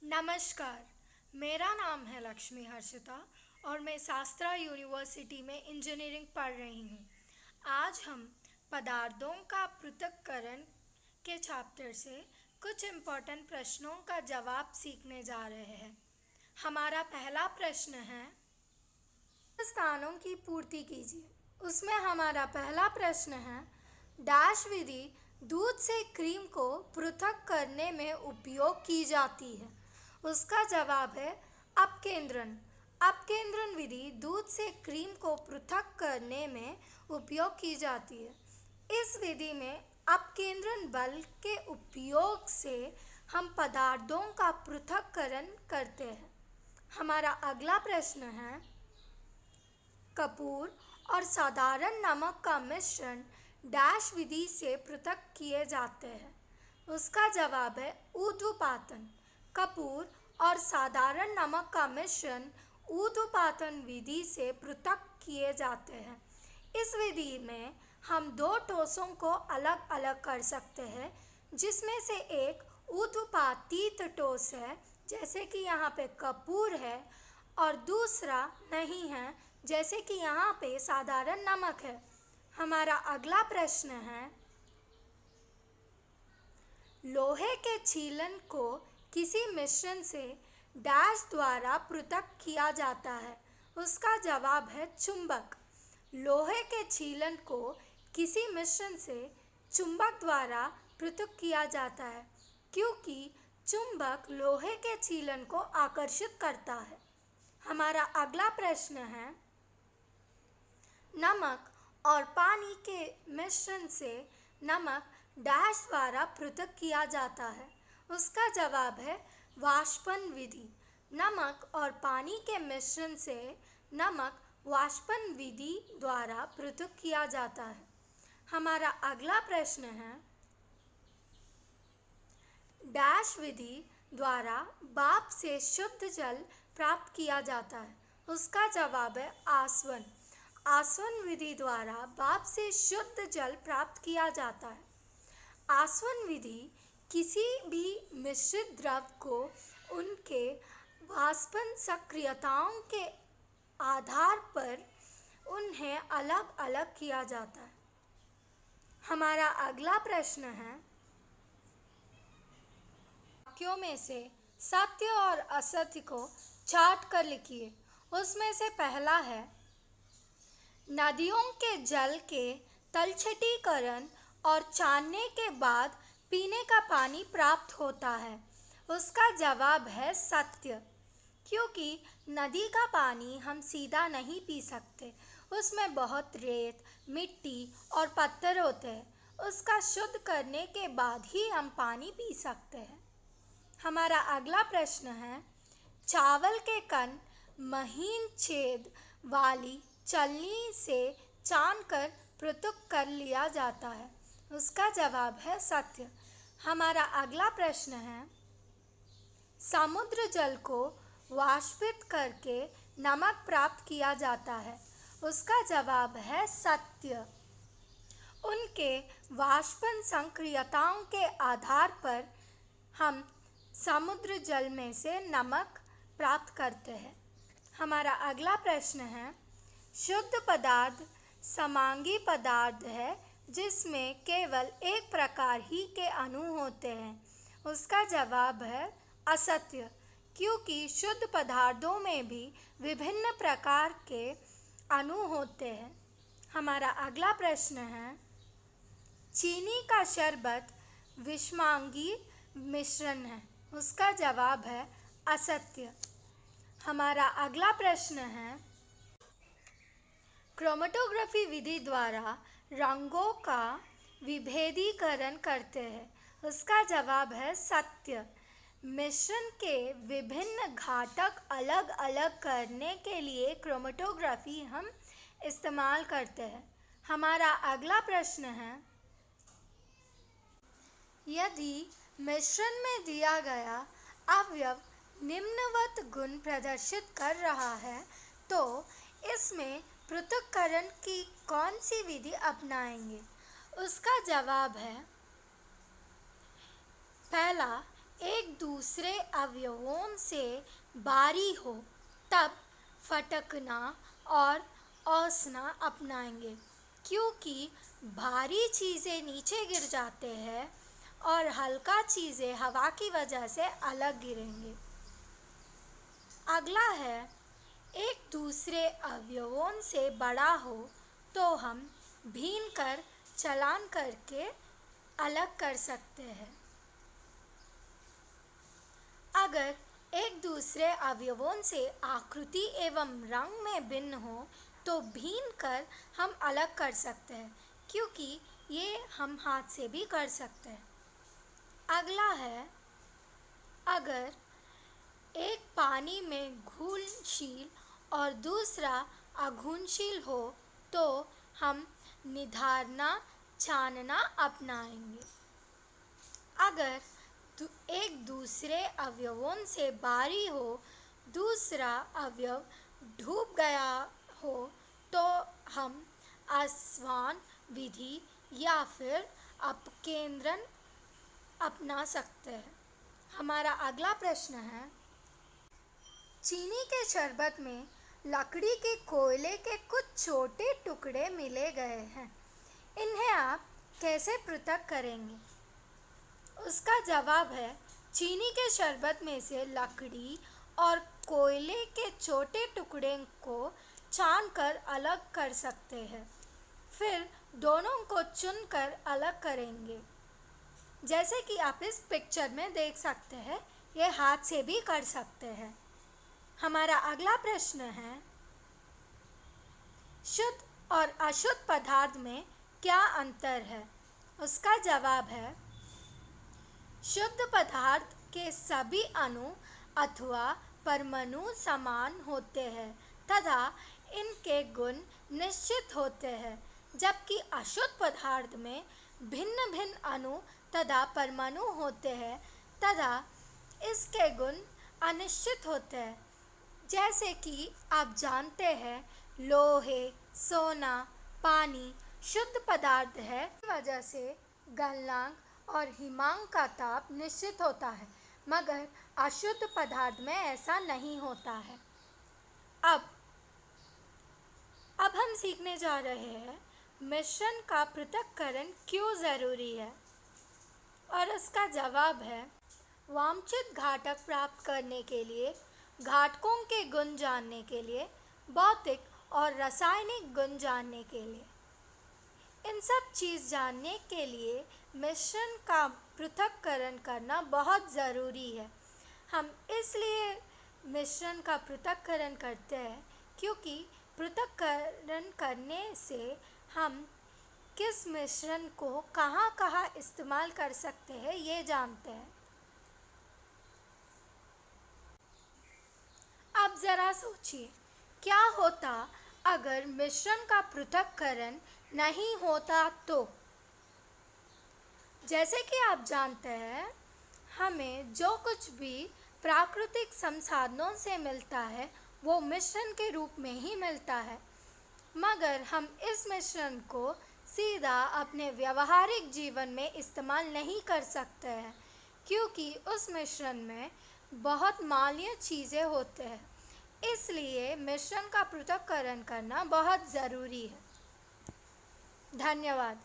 नमस्कार, मेरा नाम है लक्ष्मी हर्षिता और मैं शास्त्रा यूनिवर्सिटी में इंजीनियरिंग पढ़ रही हूँ। आज हम पदार्थों का पृथक्करण के चैप्टर से कुछ इम्पोर्टेंट प्रश्नों का जवाब सीखने जा रहे हैं। हमारा पहला प्रश्न है, स्थानों की पूर्ति कीजिए। उसमें हमारा पहला प्रश्न है, डैश विधि दूध से क्रीम को पृथक करने में उपयोग की जाती है। उसका जवाब है अपकेंद्रण। अपकेंद्रण विधि दूध से क्रीम को पृथक करने में उपयोग की जाती है। इस विधि में अपकेंद्रण बल के उपयोग से हम पदार्थों का पृथक्करण करते हैं। हमारा अगला प्रश्न है, कपूर और साधारण नमक का मिश्रण डैश विधि से पृथक किए जाते हैं। उसका जवाब है ऊर्ध्वपातन। कपूर और साधारण नमक का मिश्रण ऊर्ध्वपातन विधि से पृथक किए जाते हैं। इस विधि में हम दो ठोसों को अलग अलग कर सकते हैं, जिसमें से एक ऊर्ध्वपातित ठोस है, जैसे कि यहाँ पे कपूर है, और दूसरा नहीं है, जैसे कि यहाँ पे साधारण नमक है। हमारा अगला प्रश्न है, लोहे के छीलन को किसी मिश्रण से डैश द्वारा पृथक किया जाता है। उसका जवाब है चुंबक। लोहे के छीलन को किसी मिश्रण से चुंबक द्वारा पृथक किया जाता है, क्योंकि चुंबक लोहे के छीलन को आकर्षित करता है। हमारा अगला प्रश्न है, नमक और पानी के मिश्रण से नमक डैश द्वारा पृथक किया जाता है। उसका जवाब है वाष्पन विधि। नमक और पानी के मिश्रण से नमक वाष्पन विधि द्वारा पृथक किया जाता है। हमारा अगला प्रश्न है, डैश विधि द्वारा भाप से शुद्ध जल प्राप्त किया जाता है। उसका जवाब है आसवन। आसवन विधि द्वारा भाप से शुद्ध जल प्राप्त किया जाता है। आसवन विधि किसी भी मिश्रित द्रव को उनके वाष्पन सक्रियताओं के आधार पर उन्हें अलग अलग किया जाता है। हमारा अगला प्रश्न है, वाक्यों में से सत्य और असत्य को छांट कर लिखिए। उसमें से पहला है, नदियों के जल के तलछटीकरण और छानने के बाद पीने का पानी प्राप्त होता है। उसका जवाब है सत्य, क्योंकि नदी का पानी हम सीधा नहीं पी सकते। उसमें बहुत रेत, मिट्टी और पत्थर होते हैं। उसका शुद्ध करने के बाद ही हम पानी पी सकते हैं। हमारा अगला प्रश्न है, चावल के कण महीन छेद वाली छलनी से छानकर पृथक कर लिया जाता है। उसका जवाब है सत्य। हमारा अगला प्रश्न है, समुद्र जल को वाष्पित करके नमक प्राप्त किया जाता है। उसका जवाब है सत्य। उनके वाष्पन सक्रियताओं के आधार पर हम समुद्र जल में से नमक प्राप्त करते हैं। हमारा अगला प्रश्न है, शुद्ध पदार्थ समांगी पदार्थ है जिसमें केवल एक प्रकार ही के अणु होते हैं। उसका जवाब है असत्य, क्योंकि शुद्ध पदार्थों में भी विभिन्न प्रकार के अणु होते हैं। हमारा अगला प्रश्न है, चीनी का शरबत विषमांगी मिश्रण है। उसका जवाब है असत्य। हमारा अगला प्रश्न है, क्रोमेटोग्राफी विधि द्वारा रंगों का विभेदीकरण करते हैं। उसका जवाब है सत्य। मिश्रण के विभिन्न घटक अलग अलग करने के लिए क्रोमेटोग्राफी हम इस्तेमाल करते हैं। हमारा अगला प्रश्न है, यदि मिश्रण में दिया गया अवयव निम्नवत गुण प्रदर्शित कर रहा है, तो इसमें पृथक्करण की कौन सी विधि अपनाएंगे? उसका जवाब है, पहला, एक दूसरे अवयवों से बारी हो तब फटकना और ओसना अपनाएंगे, क्योंकि भारी चीज़ें नीचे गिर जाते हैं और हल्का चीज़ें हवा की वजह से अलग गिरेंगे। अगला है, एक दूसरे अवयवों से बड़ा हो तो हम भीन कर चलान करके अलग कर सकते हैं। अगर एक दूसरे अवयवों से आकृति एवं रंग में भिन्न हो तो भीन कर हम अलग कर सकते हैं, क्योंकि ये हम हाथ से भी कर सकते हैं। अगला है, अगर एक पानी में घुलनशील और दूसरा अघुलनशील हो तो हम निधारना छानना अपनाएंगे। अगर एक दूसरे अवयवों से बारी हो, दूसरा अवयव डूब गया हो तो हम आसवन विधि या फिर अपकेंद्रण अपना सकते हैं। हमारा अगला प्रश्न है, चीनी के शरबत में लकड़ी के कोयले के कुछ छोटे टुकड़े मिले गए हैं, इन्हें आप कैसे पृथक करेंगे? उसका जवाब है, चीनी के शरबत में से लकड़ी और कोयले के छोटे टुकड़े को छानकर अलग कर सकते हैं, फिर दोनों को चुनकर अलग करेंगे। जैसे कि आप इस पिक्चर में देख सकते हैं, ये हाथ से भी कर सकते हैं। हमारा अगला प्रश्न है, शुद्ध और अशुद्ध पदार्थ में क्या अंतर है? उसका जवाब है, शुद्ध पदार्थ के सभी अणु अथवा परमाणु समान होते हैं तथा इनके गुण निश्चित होते हैं, जबकि अशुद्ध पदार्थ में भिन्न भिन्न अणु तथा परमाणु होते हैं तथा इसके गुण अनिश्चित होते हैं। जैसे कि आप जानते हैं, लोहे, सोना, पानी शुद्ध पदार्थ है, इस वजह से गलनांक और हिमांक का ताप निश्चित होता है, मगर अशुद्ध पदार्थ में ऐसा नहीं होता है। अब हम सीखने जा रहे हैं, मिश्रण का पृथक्करण क्यों जरूरी है? और इसका जवाब है, वांछित घटक प्राप्त करने के लिए, घटकों के गुण जानने के लिए, भौतिक और रासायनिक गुण जानने के लिए, इन सब चीज़ जानने के लिए मिश्रण का पृथक्करण करना बहुत ज़रूरी है। हम इसलिए मिश्रण का पृथक्करण करते हैं क्योंकि पृथक्करण करने से हम किस मिश्रण को कहाँ कहाँ इस्तेमाल कर सकते हैं ये जानते हैं। अब ज़रा सोचिए, क्या होता अगर मिश्रण का पृथक्करण नहीं होता तो? जैसे कि आप जानते हैं, हमें जो कुछ भी प्राकृतिक संसाधनों से मिलता है वो मिश्रण के रूप में ही मिलता है, मगर हम इस मिश्रण को सीधा अपने व्यावहारिक जीवन में इस्तेमाल नहीं कर सकते हैं, क्योंकि उस मिश्रण में बहुत मानवीय चीज़ें होते हैं। इसलिए मिश्रण का पृथक्करण करना बहुत ज़रूरी है। धन्यवाद।